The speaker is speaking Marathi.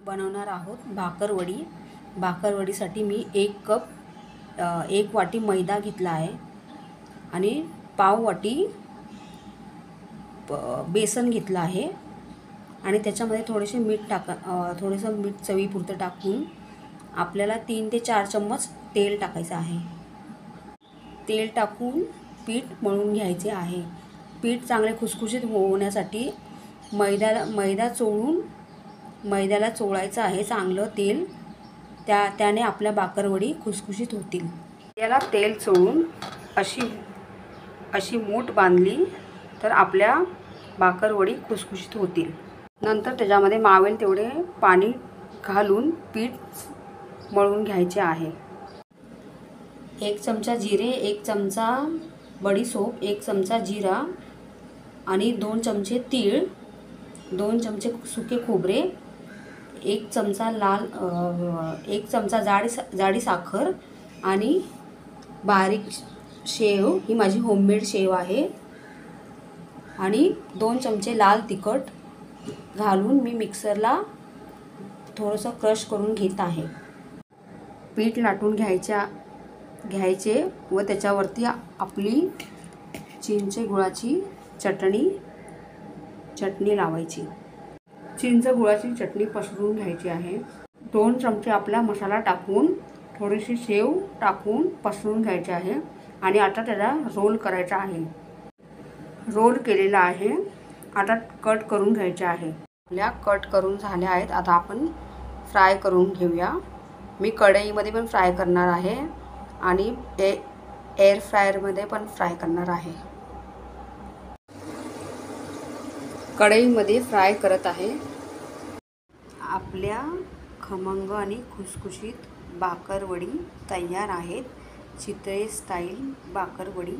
बनवणार आहोत भाकरवडी। भाकरवडीसाठी मी 1 वाटी मैदा घेतला आहे आणि पाव वाटी बेसन घेतलं आहे आणि त्याच्यामध्ये थोडेसे थोडंसं मीठ चवीपुरतं टाकून आपल्याला 3 ते 4 चम्मच तेल टाकायचं आहे। तेल टाकून पीठ मळून घ्यायचे आहे। पीठ चांगले खुसखुशीत होण्यासाठी मैद्याला चोळायचं आहे चांगलं तेल, त्याने आपल्या भाकरवडी खुसखुशीत होतील। याला तेल चोळून अशी मूठ बांधली तर आपल्या भाकरवडी खुसखुशीत होतील। नंतर त्याच्यामध्ये मावेल तेवढे पाणी घालून पीठ मळून घ्यायचे आहे। 1 चमचा जिरे, 1 चमचा बडीशोप, 1 चमचा जीरा आणि 2 चमचे तीळ, 2 चमचे सुके खोबरे, 1 चमचा जाडी साखर आणि बारीक शेव, ही माझी होममेड शेव आहे, आणि 2 चमचे लाल तिखट घालून मी मिक्सरला थोडंसं क्रश करून घेत आहे। पीठ लाटून घ्यायचे व त्याच्यावरती आपली चिंच गुळाची चटणी लावायची। चिंच गुळाची चटणी पसरून घ्यायची आहे। 2 चमचे आपला मसाला टाकून थोडीशी शेव टाकून पसरून घ्यायचे आहे आणि आता त्याला रोल करायचा आहे। रोल केलेला आहे, आता कट करून घ्यायचे आहे। आपल्या कट करून झाल्या आहेत, आता आपण फ्राय करून घेऊया। मी कढईमध्ये पण फ्राय करणार आहे आणि एअर फ्रायरमध्ये पण फ्राय करणार आहे। कढईमध्ये फ्राय करत आहे। आपल्या खमंग आणि खुसखुशीत भाकरवडी तयार आहेत। चितळे स्टाईल भाकरवडी।